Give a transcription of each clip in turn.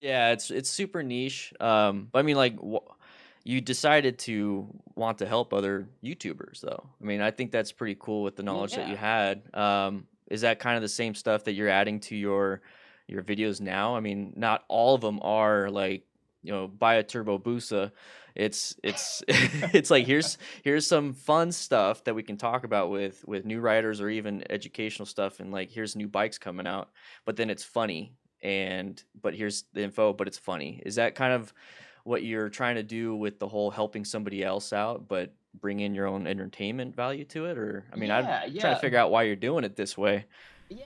Yeah, it's super niche. But I mean, like, you decided to want to help other YouTubers, though. I mean, I think that's pretty cool with the knowledge that you Yeah. had. Is that kind of the same stuff that you're adding to your videos now? I mean, not all of them are like, buy a turbo Busa. It's it's like here's some fun stuff that we can talk about with new writers or even educational stuff, and like here's new bikes coming out, but then it's funny, and but here's the info, but it's funny. Is that kind of what you're trying to do with the whole helping somebody else out, but bring in your own entertainment value to it? Or I mean, I'm Yeah, trying to yeah. figure out why you're doing it this way.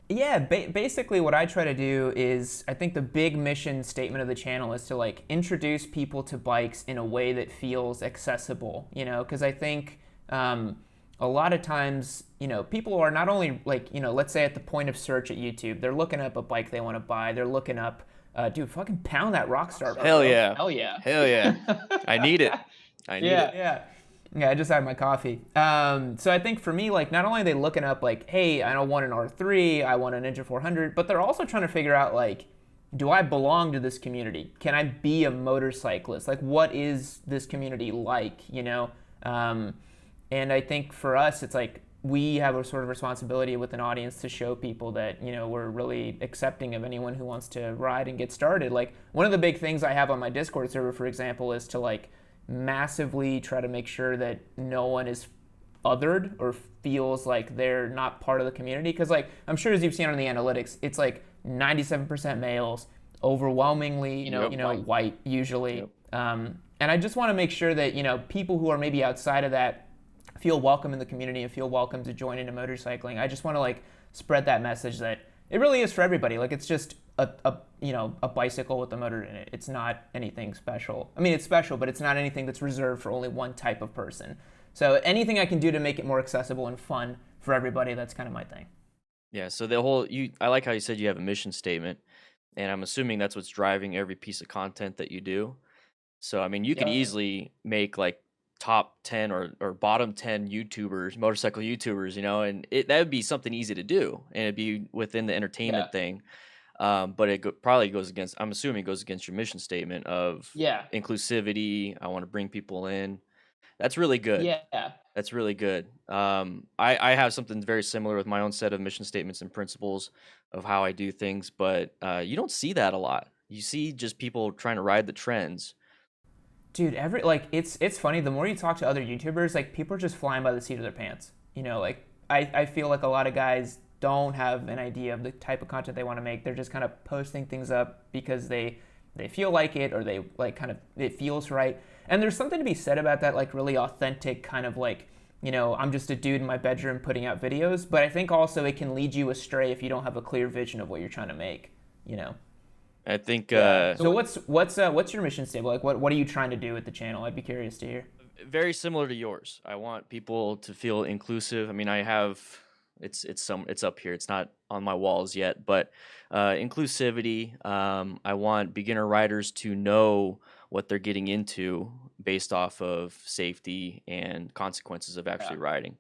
Yeah, basically what I try to do is I think the big mission statement of the channel is to like introduce people to bikes in a way that feels accessible, because I think a lot of times, people are not only like, let's say at the point of search at YouTube, they're looking up a bike they want to buy, they're looking up, dude, fucking pound that Rockstar, Hell bro. yeah. Hell yeah. Hell yeah. I need it. I need Yeah. it. Yeah. Yeah, I just had my coffee. So I think for me, like, not only are they looking up, like, hey, I don't want an R3, I want a Ninja 400, but they're also trying to figure out, like, do I belong to this community? Can I be a motorcyclist? Like, what is this community like? And I think for us, it's like we have a sort of responsibility with an audience to show people that, we're really accepting of anyone who wants to ride and get started. Like, one of the big things I have on my Discord server, for example, is to, like, massively try to make sure that no one is othered or feels like they're not part of the community. Because, like, I'm sure as you've seen on the analytics, it's like 97% males, overwhelmingly, Yep. white usually. Yep. And I just want to make sure that, people who are maybe outside of that feel welcome in the community and feel welcome to join into motorcycling. I just want to like spread that message that it really is for everybody. Like it's just a bicycle with a motor in it. It's not anything special. I mean, it's special, but it's not anything that's reserved for only one type of person. So anything I can do to make it more accessible and fun for everybody, that's kind of my thing. Yeah. So the whole I like how you said you have a mission statement, and I'm assuming that's what's driving every piece of content that you do. So, I mean, you could Yeah. easily make like top 10 or bottom 10 YouTubers, motorcycle YouTubers, and that would be something easy to do, and it'd be within the Yeah. entertainment thing. But probably goes against, I'm assuming it goes against your mission statement of Yeah. inclusivity. I want to bring people in. That's really good. Yeah. That's really good. I have something very similar with my own set of mission statements and principles of how I do things, but you don't see that a lot. You see just people trying to ride the trends. Dude, it's funny. The more you talk to other YouTubers, like people are just flying by the seat of their pants. Like I feel like a lot of guys don't have an idea of the type of content they want to make. They're just kind of posting things up because they feel like it or they like kind of it feels right. And there's something to be said about that, like really authentic kind of like I'm just a dude in my bedroom putting out videos. But I think also it can lead you astray if you don't have a clear vision of what you're trying to make. You know. I think Yeah. So what's your mission statement? Like what are you trying to do with the channel? I'd be curious to hear. very similar to yours. I want people to feel inclusive. I mean, I have it's up here. It's not on my walls yet, but inclusivity. I want beginner riders to know what they're getting into based off of safety and consequences of Yeah. actually riding.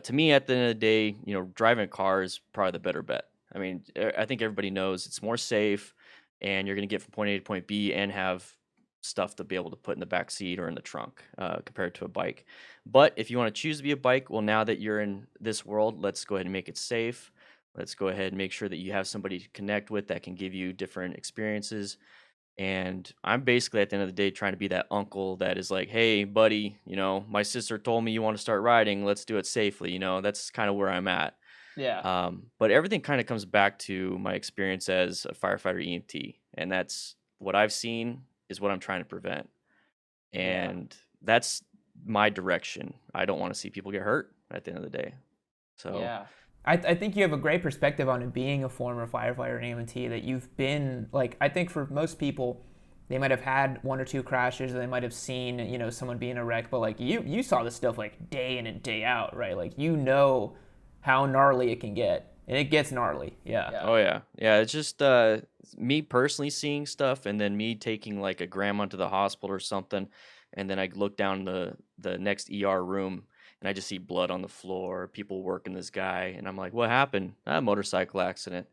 To me, at the end of the day, driving a car is probably the better bet. I mean, I think everybody knows it's more safe, and you're going to get from point A to point B and have stuff to be able to put in the back seat or in the trunk compared to a bike. But if you want to choose to be a bike, well, now that you're in this world, let's go ahead and make it safe. Let's go ahead and make sure that you have somebody to connect with that can give you different experiences. And I'm basically at the end of the day trying to be that uncle that is like, hey, buddy, my sister told me you want to start riding. Let's do it safely. That's kind of where I'm at. Yeah. But everything kind of comes back to my experience as a firefighter EMT. And that's what I've seen is what I'm trying to prevent. Yeah. And that's my direction. I don't want to see people get hurt at the end of the day. So, Yeah. I think you have a great perspective on it being a former firefighter and EMT that you've been like I think for most people they might have had one or two crashes or they might have seen, someone being a wreck, but like you saw this stuff like day in and day out, right? Like how gnarly it can get. And it gets gnarly. Yeah. Yeah. oh yeah. Yeah, it's just me personally seeing stuff, and then me taking like a grandma to the hospital or something, and then I look down the next ER room and I just see blood on the floor, people working this guy, and I'm like, "What happened?" "A motorcycle accident."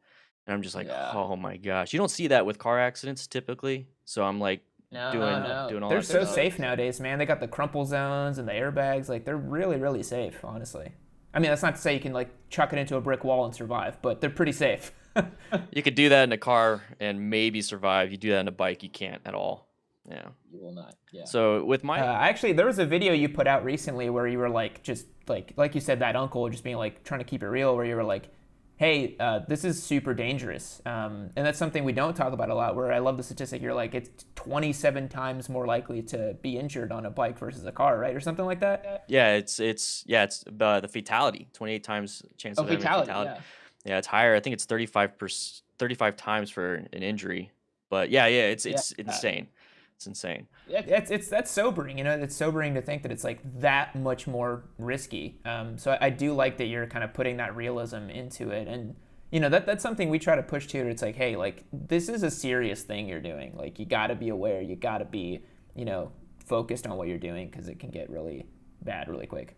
And I'm just like, Yeah. oh my gosh. You don't see that with car accidents typically. So I'm like No, doing no. doing all They're that so stuff. safe nowadays, man. They got the crumple zones and the airbags. Like, they're really, really safe, honestly. I mean, that's not to say you can, like, chuck it into a brick wall and survive, but they're pretty safe. You could do that in a car and maybe survive. You do that in a bike, you can't at all. Yeah. You will not. Yeah. So with my Actually, there was a video you put out recently where you were, like, just, like you said, that uncle just being, like, trying to keep it real, where you were like, hey, this is super dangerous. And that's something we don't talk about a lot, where I love the statistic. You're like, it's 27 times more likely to be injured on a bike versus a car, right? Or something like that? yeah, it's the fatality. 28 times chance of having a fatality. fatality. Yeah. Yeah, it's higher. I think it's 35 times for an injury. But yeah, it's insane. It's insane. That's sobering. You know, it's sobering to think that it's like that much more risky. So I do like that you're kind of putting that realism into it, and you know that's something we try to push to. It's like, hey, like this is a serious thing you're doing. Like you got to be aware. You got to be, you know, focused on what you're doing because it can get really bad really quick.